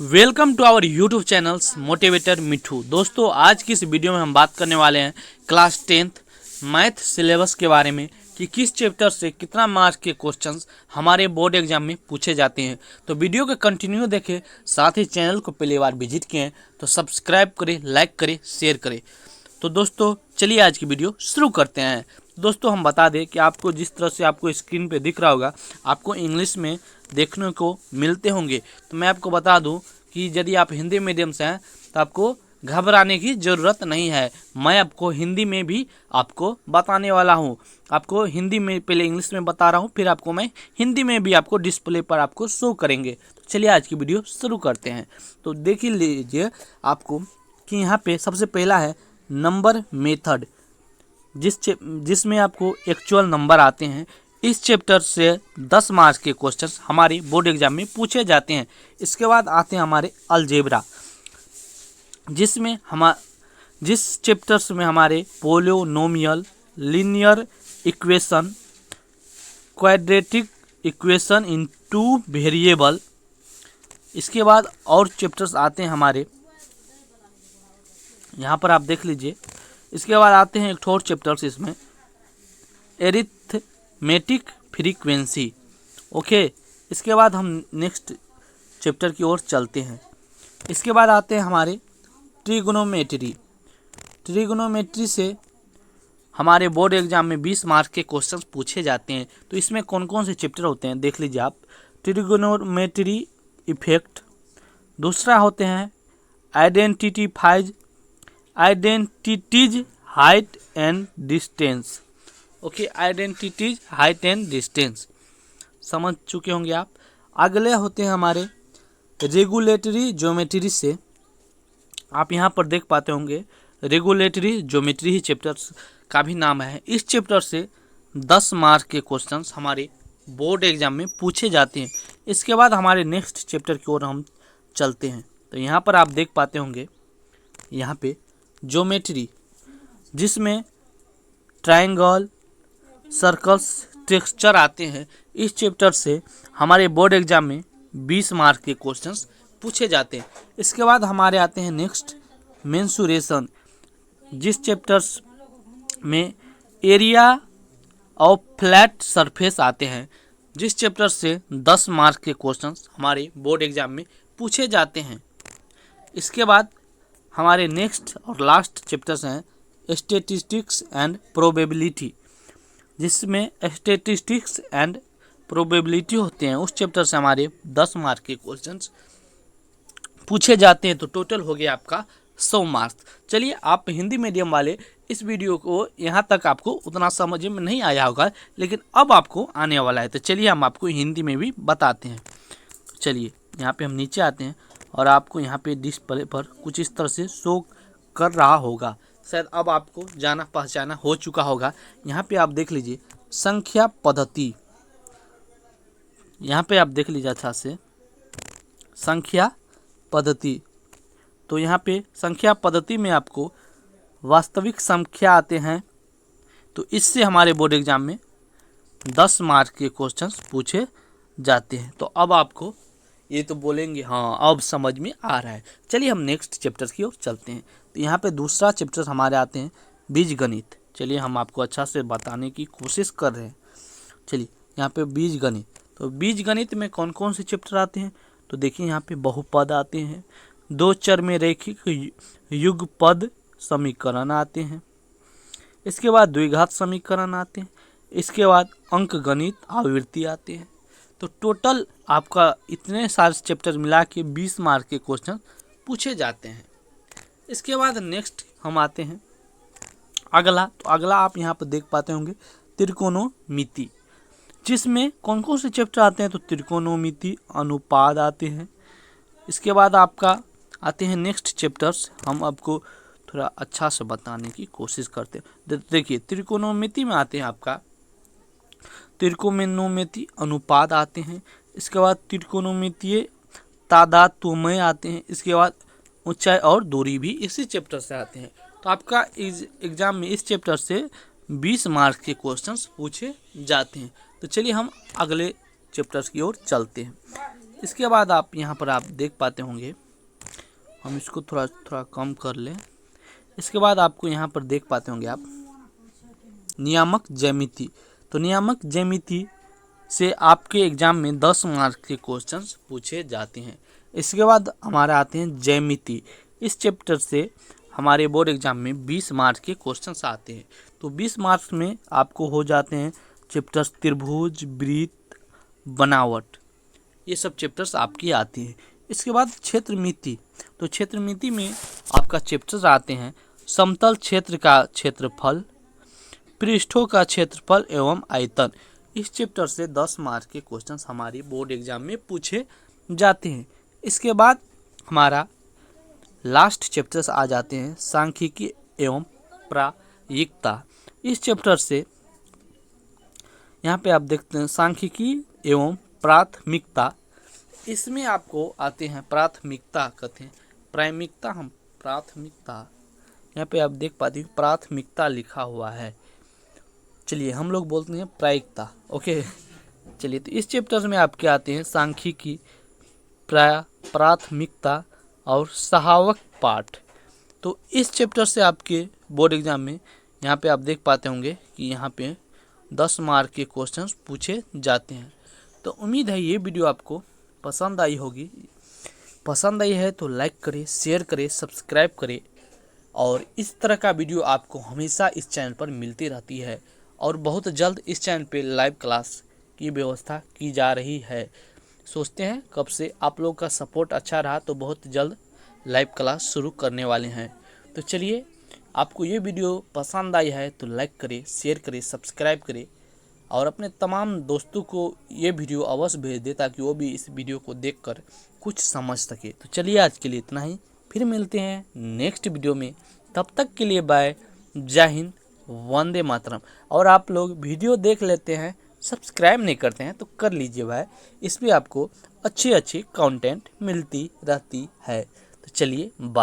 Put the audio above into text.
Welcome to our YouTube channels motivator Mithu. दोस्तों, आज की इस वीडियो में हम बात करने वाले हैं क्लास 10th मैथ सिलेबस के बारे में कि किस चैप्टर से कितना मार्क्स के क्वेश्चंस हमारे बोर्ड एग्जाम में पूछे जाते हैं। तो वीडियो को कंटिन्यू देखें, साथ ही चैनल को पहली बार विजिट किए तो सब्सक्राइब करें, लाइक करें, शेयर करें। तो दोस्तों चलिए आज की वीडियो शुरू करते हैं। दोस्तों हम बता दें कि आपको जिस तरह से आपको स्क्रीन पे दिख रहा होगा, आपको इंग्लिश में देखने को मिलते होंगे। तो मैं आपको बता दूं कि यदि आप हिंदी मीडियम से हैं तो आपको घबराने की ज़रूरत नहीं है। मैं आपको हिंदी में भी आपको बताने वाला हूं। आपको हिंदी में पहले इंग्लिश में बता रहा हूं, फिर आपको मैं हिंदी में भी आपको डिस्प्ले पर आपको शो करेंगे। तो चलिए आज की वीडियो शुरू करते हैं। तो देख लीजिए आपको कि यहाँ पे सबसे पहला है नंबर मेथड, जिसमें आपको एक्चुअल नंबर आते हैं। इस चैप्टर से 10 मार्क्स के क्वेश्चंस हमारे बोर्ड एग्जाम में पूछे जाते हैं। इसके बाद आते हैं हमारे अलजेब्रा, जिस चैप्टर्स में हमारे polynomial, linear equation, quadratic equation in two variable. इसके बाद और चैप्टर्स आते हैं हमारे, यहाँ पर आप देख लीजिए। इसके बाद आते हैं एक और चैप्टर्स इसमें एरिथमेटिक फ्रीक्वेंसी। ओके, इसके बाद हम नेक्स्ट चैप्टर की ओर चलते हैं। इसके बाद आते हैं हमारे ट्रिग्नोमेट्री। ट्रिग्नोमेट्री से हमारे बोर्ड एग्जाम में 20 मार्क्स के क्वेश्चन पूछे जाते हैं। तो इसमें कौन कौन से चैप्टर होते हैं देख लीजिए आप। ट्रिग्नोमेट्री इफेक्ट, दूसरा होते हैं identities height and distance. Okay, identities height and distance समझ चुके होंगे आप। अगले होते हैं हमारे रेगुलेटरी ज्योमेट्री से, आप यहाँ पर देख पाते होंगे रेगुलेटरी ज्योमेट्री ही चैप्टर का भी नाम है। इस चैप्टर से 10 मार्क्स के क्वेश्चंस हमारे बोर्ड एग्जाम में पूछे जाते हैं। इसके बाद हमारे नेक्स्ट चैप्टर की ओर हम चलते हैं। तो यहाँ पर आप देख पाते होंगे यहाँ पे ज्योमेट्री, जिसमें ट्रायंगल, सर्कल्स, टेक्सचर आते हैं। इस चैप्टर से हमारे बोर्ड एग्जाम में 20 मार्क्स के क्वेश्चंस पूछे जाते हैं। इसके बाद हमारे आते हैं नेक्स्ट मेंसुरेशन, जिस चैप्टर्स में एरिया ऑफ फ्लैट सरफेस आते हैं। जिस चैप्टर से 10 मार्क्स के क्वेश्चंस हमारे बोर्ड एग्जाम में पूछे जाते हैं। इसके बाद हमारे नेक्स्ट और लास्ट चैप्टर्स हैं स्टैटिस्टिक्स एंड प्रोबेबिलिटी, जिसमें स्टैटिस्टिक्स एंड प्रोबेबिलिटी होते हैं। उस चैप्टर से हमारे 10 मार्क्स के क्वेश्चंस पूछे जाते हैं। तो टोटल हो गया आपका 100 मार्क्स। चलिए, आप हिंदी मीडियम वाले इस वीडियो को यहाँ तक आपको उतना समझ में नहीं आया होगा, लेकिन अब आपको आने वाला है। तो चलिए हम आपको हिंदी में भी बताते हैं। चलिए यहाँ पे हम नीचे आते हैं और आपको यहाँ पे डिस्प्ले पर कुछ इस तरह से शो कर रहा होगा। शायद अब आपको जाना पहचाना हो चुका होगा। यहाँ पे आप देख लीजिए संख्या पद्धति, यहाँ पे आप देख लीजिए अच्छा से संख्या पद्धति। तो यहाँ पे संख्या पद्धति में आपको वास्तविक संख्या आते हैं। तो इससे हमारे बोर्ड एग्जाम में 10 मार्क्स के क्वेश्चंस पूछे जाते हैं। तो अब आपको ये तो बोलेंगे हाँ अब समझ में आ रहा है। चलिए हम नेक्स्ट चैप्टर की ओर चलते हैं। तो यहाँ पे दूसरा चैप्टर हमारे आते हैं बीजगणित। चलिए हम आपको अच्छा से बताने की कोशिश कर रहे हैं। चलिए यहाँ पे बीजगणित, तो बीजगणित में कौन कौन से चैप्टर आते हैं तो देखिए यहाँ पे बहुपद आते हैं, दो चर में रैखिक युगपद समीकरण आते हैं। इसके बाद द्विघात समीकरण आते हैं। इसके बाद अंक गणित आवृत्ति आते हैं। तो टोटल आपका इतने सारे चैप्टर मिला के 20 मार्क्स के क्वेश्चन पूछे जाते हैं। इसके बाद नेक्स्ट हम आते हैं अगला। तो अगला आप यहाँ पर देख पाते होंगे त्रिकोणमिति, जिसमें कौन कौन से चैप्टर आते हैं तो त्रिकोणमिति, अनुपात आते हैं। इसके बाद आपका आते हैं नेक्स्ट चैप्टर्स, हम आपको थोड़ा अच्छा से बताने की कोशिश करते हैं। देखिए त्रिकोणमिति में आते हैं आपका त्रिकोणमिति अनुपात आते हैं। इसके बाद त्रिकोणमितीय तादात्म्य आते हैं। इसके बाद ऊंचाई और दूरी भी इसी चैप्टर से आते हैं। तो आपका एग्जाम में इस चैप्टर से 20 मार्क्स के क्वेश्चंस पूछे जाते हैं। तो चलिए हम अगले चैप्टर्स की ओर चलते हैं। इसके बाद आप यहाँ पर आप देख पाते होंगे, हम इसको थोड़ा थोड़ा कम कर लें। इसके बाद आपको यहाँ पर देख पाते होंगे आप नियामक ज्यामिति। तो नियामक ज्यामिति से आपके एग्जाम में 10 मार्क के क्वेश्चंस पूछे जाते हैं। इसके बाद हमारे आते हैं ज्यामिति। इस चैप्टर से हमारे बोर्ड एग्जाम में 20 मार्क के क्वेश्चंस आते हैं। तो 20 मार्क्स में आपको हो जाते हैं चैप्टर्स त्रिभुज, वृत्त, बनावट, ये सब चैप्टर्स आपकी आती हैं। इसके बाद क्षेत्रमिति। तो क्षेत्रमिति में आपका चैप्टर्स आते हैं समतल क्षेत्र का क्षेत्रफल, पृष्ठों का क्षेत्रफल एवं आयतन। इस चैप्टर से 10 मार्क के क्वेश्चंस हमारी बोर्ड एग्जाम में पूछे जाते हैं। इसके बाद हमारा लास्ट चैप्टर्स आ जाते हैं सांख्यिकी एवं प्रायिकता। इस चैप्टर से यहाँ पे आप देखते हैं सांख्यिकी एवं प्राथमिकता। इसमें आपको आते हैं प्राथमिकता, कहते हैं प्रायिकता, हम प्राथमिकता, यहाँ पे आप देख पाते हैं प्राथमिकता लिखा हुआ है। चलिए हम लोग बोलते हैं प्रायिकता। ओके, चलिए तो इस चैप्टर में आपके आते हैं सांख्यिकी, प्राथमिकता और सहायक पाठ। तो इस चैप्टर से आपके बोर्ड एग्जाम में यहाँ पे आप देख पाते होंगे कि यहाँ पे 10 मार्क के क्वेश्चंस पूछे जाते हैं। तो उम्मीद है ये वीडियो आपको पसंद आई होगी। पसंद आई है तो लाइक करें, शेयर करें, सब्सक्राइब करें। और इस तरह का वीडियो आपको हमेशा इस चैनल पर मिलती रहती है और बहुत जल्द इस चैनल पे लाइव क्लास की व्यवस्था की जा रही है। सोचते हैं कब से आप लोग का सपोर्ट अच्छा रहा तो बहुत जल्द लाइव क्लास शुरू करने वाले हैं। तो चलिए, आपको ये वीडियो पसंद आई है तो लाइक करें, शेयर करें, सब्सक्राइब करें और अपने तमाम दोस्तों को ये वीडियो अवश्य भेज दें ताकि वो भी इस वीडियो को देखकर कुछ समझ सके। तो चलिए आज के लिए इतना ही, फिर मिलते हैं नेक्स्ट वीडियो में। तब तक के लिए बाय, जय हिंद, वंदे मातरम। और आप लोग वीडियो देख लेते हैं, सब्सक्राइब नहीं करते हैं तो कर लीजिए भाई, इसमें आपको अच्छी अच्छी कंटेंट मिलती रहती है। तो चलिए बाय।